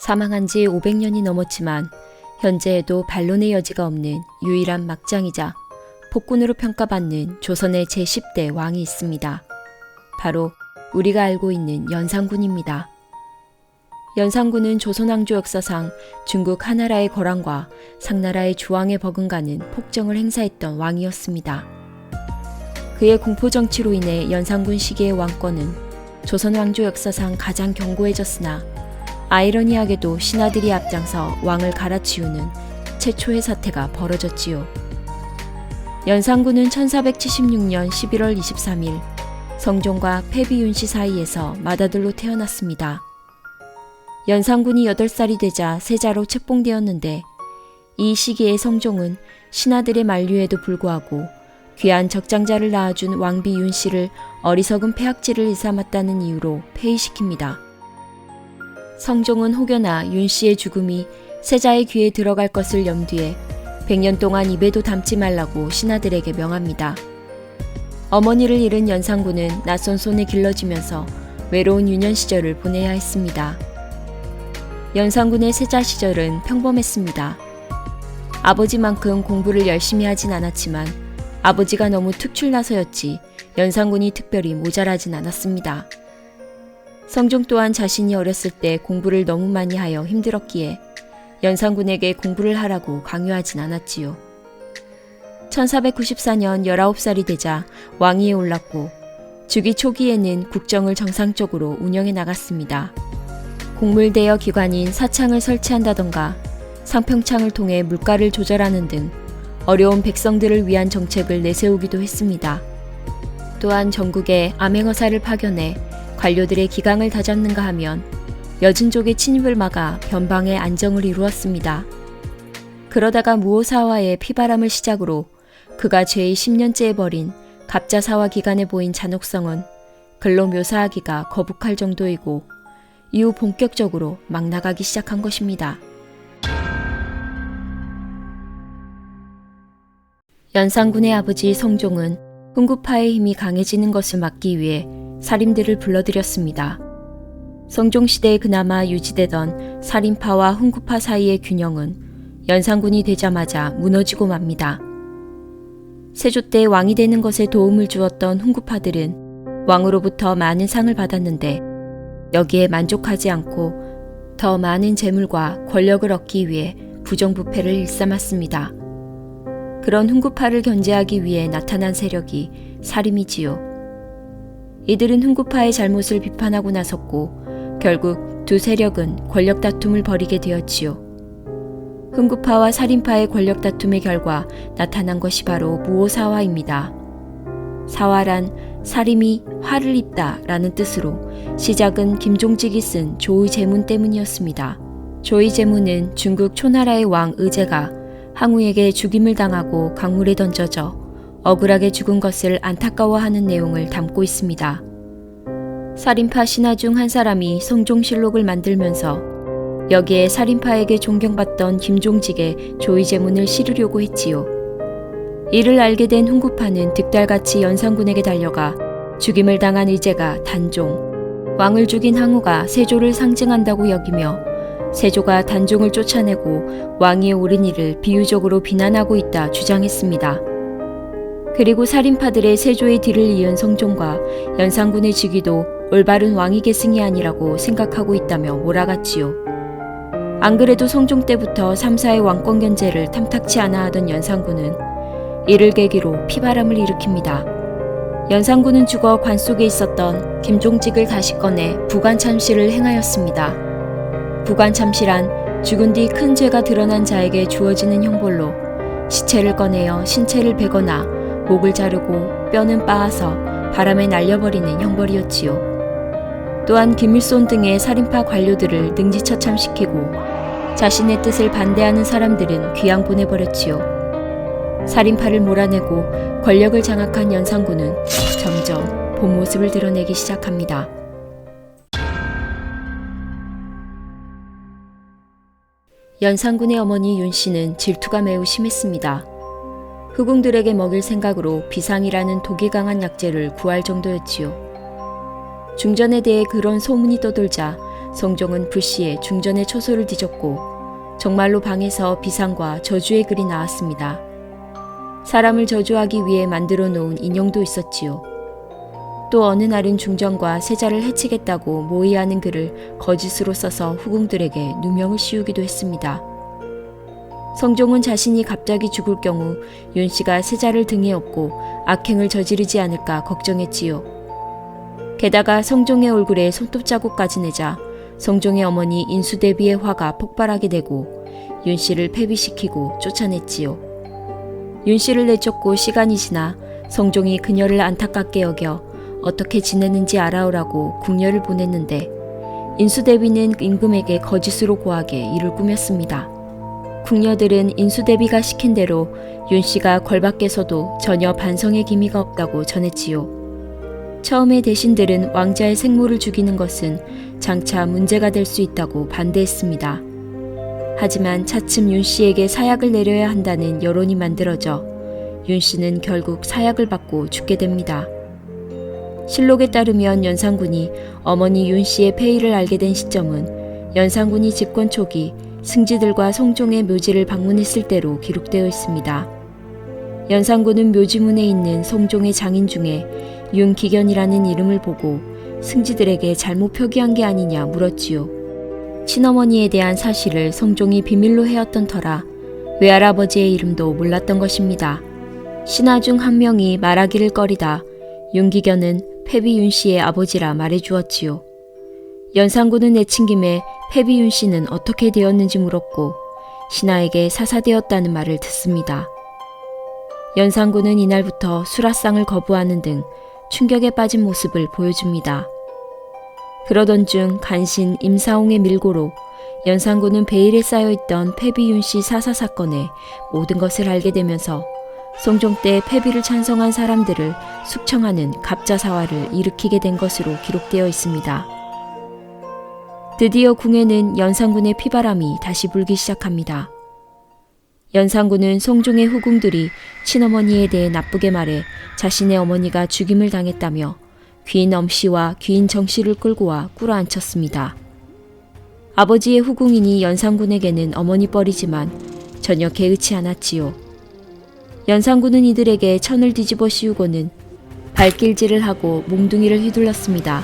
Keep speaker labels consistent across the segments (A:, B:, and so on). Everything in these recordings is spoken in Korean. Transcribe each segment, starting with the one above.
A: 사망한 지 500년이 넘었지만 현재에도 반론의 여지가 없는 유일한 막장이자 폭군으로 평가받는 조선의 제10대 왕이 있습니다. 바로 우리가 알고 있는 연산군입니다. 연산군은 조선왕조 역사상 중국 하나라의 거란과 상나라의 주왕에 버금가는 폭정을 행사했던 왕이었습니다. 그의 공포정치로 인해 연산군 시기의 왕권은 조선왕조 역사상 가장 견고해졌으나 아이러니하게도 신하들이 앞장서 왕을 갈아치우는 최초의 사태가 벌어졌지요. 연산군은 1476년 11월 23일 성종과 패비윤씨 사이에서 맏아들로 태어났습니다. 연산군이 8살이 되자 세자로 책봉되었는데 이 시기에 성종은 신하들의 만류에도 불구하고 귀한 적장자를 낳아준 왕비 윤씨를 어리석은 폐악질을 일삼았다는 이유로 폐위시킵니다. 성종은 혹여나 윤씨의 죽음이 세자의 귀에 들어갈 것을 염두에 100년 동안 입에도 담지 말라고 신하들에게 명합니다. 어머니를 잃은 연산군은 낯선 손에 길러지면서 외로운 유년 시절을 보내야 했습니다. 연산군의 세자 시절은 평범했습니다. 아버지만큼 공부를 열심히 하진 않았지만 아버지가 너무 특출나서였지 연산군이 특별히 모자라진 않았습니다. 성종 또한 자신이 어렸을 때 공부를 너무 많이 하여 힘들었기에 연산군에게 공부를 하라고 강요하진 않았지요. 1494년 19살이 되자 왕위에 올랐고 주기 초기에는 국정을 정상적으로 운영해 나갔습니다. 곡물대여 기관인 사창을 설치한다던가 상평창을 통해 물가를 조절하는 등 어려운 백성들을 위한 정책을 내세우기도 했습니다. 또한 전국에 암행어사를 파견해 관료들의 기강을 다잡는가 하면 여진족의 침입을 막아 변방의 안정을 이루었습니다. 그러다가 무오사화의 피바람을 시작으로 그가 죄의 10년째에 벌인 갑자사화 기간에 보인 잔혹성은 글로 묘사하기가 거북할 정도이고 이후 본격적으로 막 나가기 시작한 것입니다. 연산군의 아버지 성종은 훈구파의 힘이 강해지는 것을 막기 위해 살인들을 불러들였습니다. 성종시대에 그나마 유지되던 살인파와 훈구파 사이의 균형은 연산군이 되자마자 무너지고 맙니다. 세조 때 왕이 되는 것에 도움을 주었던 훈구파들은 왕으로부터 많은 상을 받았는데 여기에 만족하지 않고 더 많은 재물과 권력을 얻기 위해 부정부패를 일삼았습니다. 그런 훈구파를 견제하기 위해 나타난 세력이 사림이지요. 이들은 훈구파의 잘못을 비판하고 나섰고 결국 두 세력은 권력 다툼을 벌이게 되었지요. 훈구파와 살인파의 권력 다툼의 결과 나타난 것이 바로 무오사화입니다. 사화란 사림이 화를 입다 라는 뜻으로 시작은 김종직이 쓴 조의제문 때문이었습니다. 조의제문은 중국 초나라의 왕 의제가 항우에게 죽임을 당하고 강물에 던져져 억울하게 죽은 것을 안타까워하는 내용을 담고 있습니다. 살인파 신하 중 한 사람이 성종실록을 만들면서 여기에 살인파에게 존경받던 김종직의 조의제문을 실으려고 했지요. 이를 알게 된 훈구파는 득달같이 연산군에게 달려가 죽임을 당한 의제가 단종, 왕을 죽인 항우가 세조를 상징한다고 여기며 세조가 단종을 쫓아내고 왕위에 오른 이를 비유적으로 비난하고 있다 주장했습니다. 그리고 살인파들의 세조의 뒤를 이은 성종과 연산군의 즉위도 올바른 왕위 계승이 아니라고 생각하고 있다며 몰아갔지요. 안 그래도 성종 때부터 3사의 왕권 견제를 탐탁치 않아 하던 연산군은 이를 계기로 피바람을 일으킵니다. 연산군은 죽어 관 속에 있었던 김종직을 다시 꺼내 부관참시를 행하였습니다. 부관참시란 죽은 뒤 큰 죄가 드러난 자에게 주어지는 형벌로 시체를 꺼내어 신체를 베거나 목을 자르고 뼈는 빻아서 바람에 날려버리는 형벌이었지요. 또한 김일손 등의 살인파 관료들을 능지처참시키고 자신의 뜻을 반대하는 사람들은 귀양 보내버렸지요. 살인파를 몰아내고 권력을 장악한 연산군은 점점 본 모습을 드러내기 시작합니다. 연산군의 어머니 윤씨는 질투가 매우 심했습니다. 후궁들에게 먹일 생각으로 비상이라는 독이 강한 약재를 구할 정도였지요. 중전에 대해 그런 소문이 떠돌자 성종은 불시에 중전의 처소를 뒤졌고 정말로 방에서 비상과 저주의 글이 나왔습니다. 사람을 저주하기 위해 만들어 놓은 인형도 있었지요. 또 어느 날은 중전과 세자를 해치겠다고 모의하는 글을 거짓으로 써서 후궁들에게 누명을 씌우기도 했습니다. 성종은 자신이 갑자기 죽을 경우 윤씨가 세자를 등에 업고 악행을 저지르지 않을까 걱정했지요. 게다가 성종의 얼굴에 손톱 자국까지 내자 성종의 어머니 인수대비의 화가 폭발하게 되고 윤씨를 폐비시키고 쫓아냈지요. 윤씨를 내쫓고 시간이 지나 성종이 그녀를 안타깝게 여겨 어떻게 지내는지 알아오라고 궁녀를 보냈는데 인수대비는 임금에게 거짓으로 고하게 이를 꾸몄습니다. 궁녀들은 인수대비가 시킨 대로 윤씨가 걸밖에서도 전혀 반성의 기미가 없다고 전했지요. 처음에 대신들은 왕자의 생모를 죽이는 것은 장차 문제가 될 수 있다고 반대했습니다. 하지만 차츰 윤씨에게 사약을 내려야 한다는 여론이 만들어져 윤씨는 결국 사약을 받고 죽게 됩니다. 실록에 따르면 연산군이 어머니 윤씨의 폐위를 알게 된 시점은 연산군이 집권 초기 승지들과 성종의 묘지를 방문했을 때로 기록되어 있습니다. 연산군은 묘지문에 있는 성종의 장인 중에 윤기견이라는 이름을 보고 승지들에게 잘못 표기한 게 아니냐 물었지요. 친어머니에 대한 사실을 성종이 비밀로 해왔던 터라 외할아버지의 이름도 몰랐던 것입니다. 신하 중 한 명이 말하기를 꺼리다 윤기견은 패비 윤씨의 아버지라 말해주었지요. 연산군은 내친김에 패비 윤씨는 어떻게 되었는지 물었고 신하에게 사사되었다는 말을 듣습니다. 연산군은 이날부터 수라상을 거부하는 등 충격에 빠진 모습을 보여줍니다. 그러던 중 간신 임사홍의 밀고로 연산군은 베일에 쌓여있던 패비 윤씨 사사 사건의 모든 것을 알게 되면서 성종 때 패비를 찬성한 사람들을 숙청하는 갑자사화를 일으키게 된 것으로 기록되어 있습니다. 드디어 궁에는 연산군의 피바람이 다시 불기 시작합니다. 연산군은 성종의 후궁들이 친어머니에 대해 나쁘게 말해 자신의 어머니가 죽임을 당했다며 귀인 엄씨와 귀인 정씨를 끌고 와 꿇어앉혔습니다. 아버지의 후궁이니 연산군에게는 어머니뻘이지만 전혀 개의치 않았지요. 연산군은 이들에게 천을 뒤집어 씌우고는 발길질을 하고 몽둥이를 휘둘렀습니다.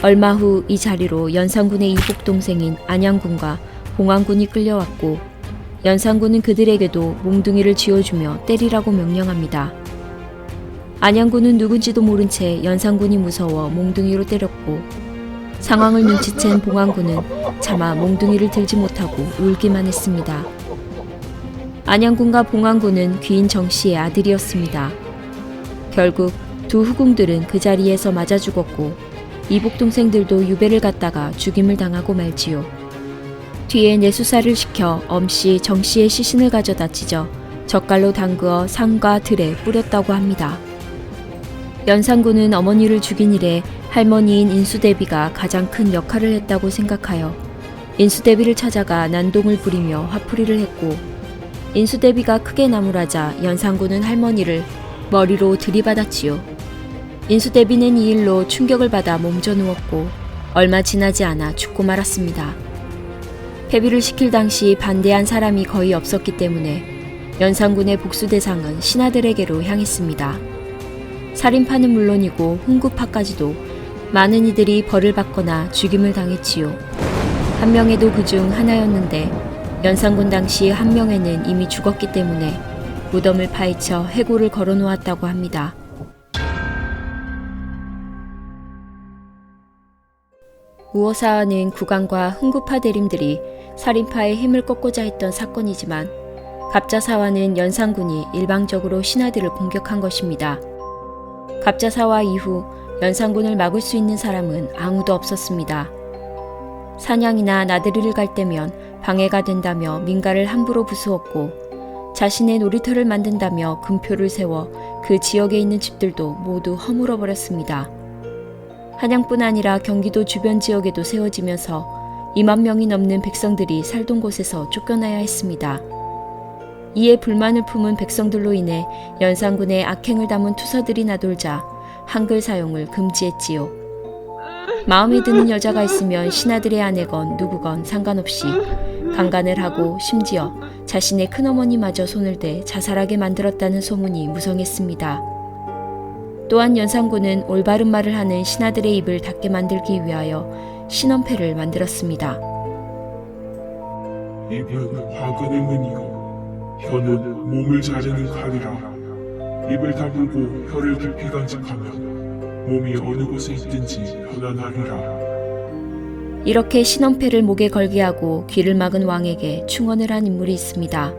A: 얼마 후 이 자리로 연산군의 이복 동생인 안양군과 봉안군이 끌려왔고 연산군은 그들에게도 몽둥이를 쥐어주며 때리라고 명령합니다. 안양군은 누군지도 모른 채 연산군이 무서워 몽둥이로 때렸고 상황을 눈치챈 봉안군은 차마 몽둥이를 들지 못하고 울기만 했습니다. 안양군과 봉안군은 귀인 정씨의 아들이었습니다. 결국 두 후궁들은 그 자리에서 맞아 죽었고 이복 동생들도 유배를 갔다가 죽임을 당하고 말지요. 뒤에 내수사를 시켜 엄씨 정씨의 시신을 가져다 찢어 젓갈로 담그어 상과 들에 뿌렸다고 합니다. 연산군은 어머니를 죽인 일에 할머니인 인수대비가 가장 큰 역할을 했다고 생각하여 인수대비를 찾아가 난동을 부리며 화풀이를 했고 인수대비가 크게 나무라자 연산군은 할머니를 머리로 들이받았지요. 인수대비는 이 일로 충격을 받아 몸져 누웠고 얼마 지나지 않아 죽고 말았습니다. 패비를 시킬 당시 반대한 사람이 거의 없었기 때문에 연산군의 복수 대상은 신하들에게로 향했습니다. 살인파는 물론이고 훈구파까지도 많은 이들이 벌을 받거나 죽임을 당했지요. 한 명에도 그중 하나였는데 연산군 당시 한 명에는 이미 죽었기 때문에 무덤을 파헤쳐 해골을 걸어놓았다고 합니다. 우어사화는 국왕과 훈구파 대림들이 살인파의 힘을 꺾고자 했던 사건이지만 갑자사화는 연산군이 일방적으로 신하들을 공격한 것입니다. 갑자사화 이후 연산군을 막을 수 있는 사람은 아무도 없었습니다. 사냥이나 나들이를 갈 때면 방해가 된다며 민가를 함부로 부수었고 자신의 놀이터를 만든다며 금표를 세워 그 지역에 있는 집들도 모두 허물어 버렸습니다. 한양뿐 아니라 경기도 주변 지역에도 세워지면서 2만 명이 넘는 백성들이 살던 곳에서 쫓겨나야 했습니다. 이에 불만을 품은 백성들로 인해 연산군의 악행을 담은 투서들이 나돌자 한글 사용을 금지했지요. 마음에 드는 여자가 있으면 신하들의 아내건 누구건 상관없이 강간을 하고 심지어 자신의 큰어머니마저 손을 대 자살하게 만들었다는 소문이 무성했습니다. 또한 연산군은 올바른 말을 하는 신하들의 입을 닫게 만들기 위하여 신원패를 만들었습니다.
B: 입은 화근의 문이요 혀는 몸을 자르는 칼이라. 입을 다물고 혀를 깊이 간직하면 몸이 어느 곳에 있든지 편안하리라.
A: 이렇게 신원패를 목에 걸게 하고 귀를 막은 왕에게 충언을 한 인물이 있습니다.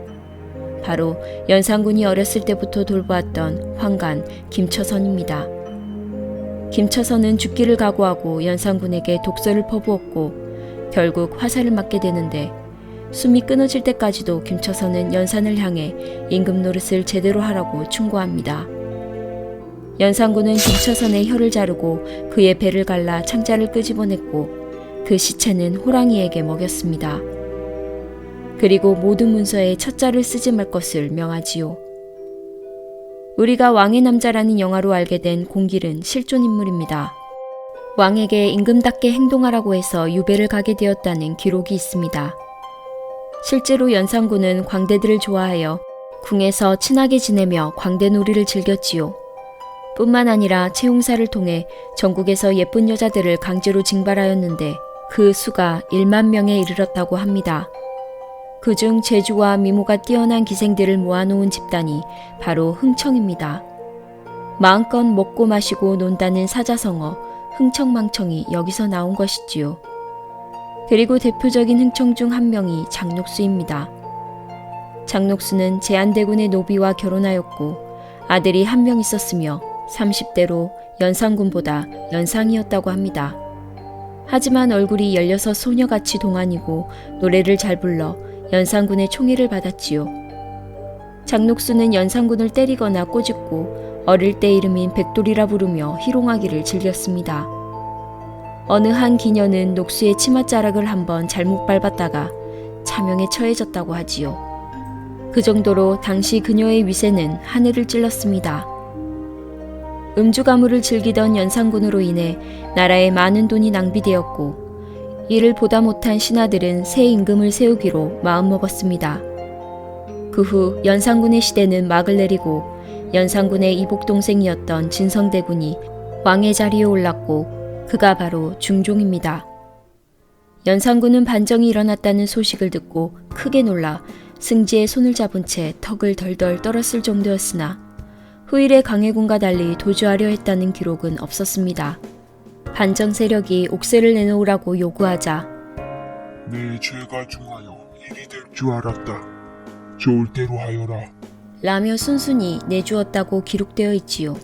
A: 바로 연산군이 어렸을 때부터 돌보았던 환관 김처선입니다. 김처선은 죽기를 각오하고 연산군에게 독서를 퍼부었고 결국 화살을 맞게 되는데 숨이 끊어질 때까지도 김처선은 연산을 향해 임금 노릇을 제대로 하라고 충고합니다. 연산군은 김처선의 혀를 자르고 그의 배를 갈라 창자를 끄집어냈고 그 시체는 호랑이에게 먹였습니다. 그리고 모든 문서에 첩자를 쓰지 말 것을 명하지요. 우리가 왕의 남자라는 영화로 알게 된 공길은 실존 인물입니다. 왕에게 임금답게 행동하라고 해서 유배를 가게 되었다는 기록이 있습니다. 실제로 연산군은 광대들을 좋아하여 궁에서 친하게 지내며 광대놀이를 즐겼지요. 뿐만 아니라 채용사를 통해 전국에서 예쁜 여자들을 강제로 징발하였는데 그 수가 1만 명에 이르렀다고 합니다. 그중 재주와 미모가 뛰어난 기생들을 모아놓은 집단이 바로 흥청입니다. 마음껏 먹고 마시고 논다는 사자성어 흥청망청이 여기서 나온 것이지요. 그리고 대표적인 흥청 중 한 명이 장녹수입니다. 장녹수는 제한대군의 노비와 결혼하였고 아들이 한 명 있었으며 30대로 연산군보다 연상이었다고 합니다. 하지만 얼굴이 16 소녀같이 동안이고 노래를 잘 불러 연산군의 총애를 받았지요. 장녹수는 연산군을 때리거나 꼬집고 어릴 때 이름인 백돌이라 부르며 희롱하기를 즐겼습니다. 어느 한 기녀는 녹수의 치맛자락을 한번 잘못 밟았다가 차명에 처해졌다고 하지요. 그 정도로 당시 그녀의 위세는 하늘을 찔렀습니다. 음주 가무를 즐기던 연산군으로 인해 나라에 많은 돈이 낭비되었고 이를 보다 못한 신하들은 새 임금을 세우기로 마음먹었습니다. 그 후 연산군의 시대는 막을 내리고 연산군의 이복 동생이었던 진성대군이 왕의 자리에 올랐고 그가 바로 중종입니다. 연산군은 반정이 일어났다는 소식을 듣고 크게 놀라 승지의 손을 잡은 채 턱을 덜덜 떨었을 정도였으나 후일의 강해군과 달리 도주하려 했다는 기록은 없었습니다. 반정 세력이 옥세를 내놓으라고 요구하자
B: 내 죄가 중하여 일이 될 줄 알았다. 좋을 대로 하여라.
A: 라며 순순히 내주었다고 기록되어 있지요.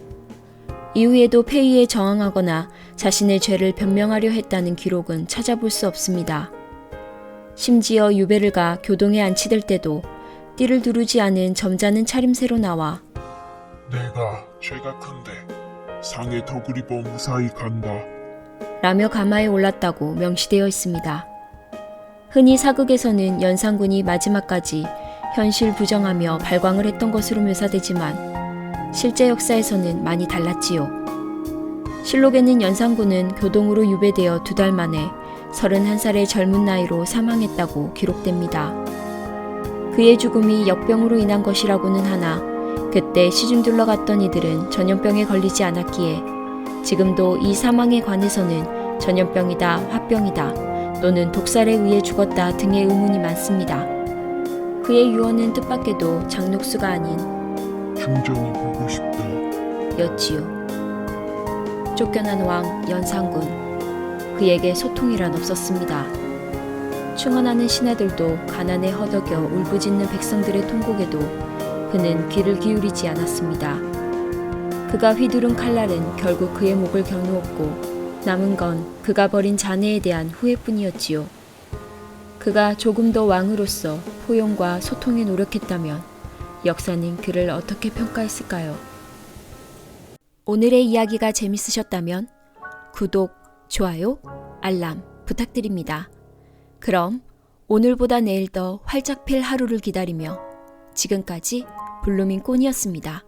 A: 이후에도 폐위에 저항하거나 자신의 죄를 변명하려 했다는 기록은 찾아볼 수 없습니다. 심지어 유배를 가 교동에 안치될 때도 띠를 두르지 않은 점잖은 차림새로 나와
B: 내가 죄가 큰데 상의 덕을 입어 무사히 간다.
A: 라며 가마에 올랐다고 명시되어 있습니다. 흔히 사극에서는 연산군이 마지막까지 현실 부정하며 발광을 했던 것으로 묘사되지만 실제 역사에서는 많이 달랐지요. 실록에는 연산군은 교동으로 유배되어 2달 만에 31살의 젊은 나이로 사망했다고 기록됩니다. 그의 죽음이 역병으로 인한 것이라고는 하나 그때 시중 둘러갔던 이들은 전염병에 걸리지 않았기에 지금도 이 사망에 관해서는 전염병이다, 화병이다 또는 독살에 의해 죽었다 등의 의문이 많습니다. 그의 유언은 뜻밖에도 장녹수가 아닌
B: 중정이 보고 싶다
A: 였지요. 쫓겨난 왕 연산군, 그에게 소통이란 없었습니다. 충언하는 신하들도 가난에 허덕여 울부짖는 백성들의 통곡에도 그는 귀를 기울이지 않았습니다. 그가 휘두른 칼날은 결국 그의 목을 겨누었고 남은 건 그가 벌인 잔해에 대한 후회뿐이었지요. 그가 조금 더 왕으로서 포용과 소통에 노력했다면 역사는 그를 어떻게 평가했을까요? 오늘의 이야기가 재밌으셨다면 구독, 좋아요, 알람 부탁드립니다. 그럼 오늘보다 내일 더 활짝 필 하루를 기다리며 지금까지 블루밍 꼰이었습니다.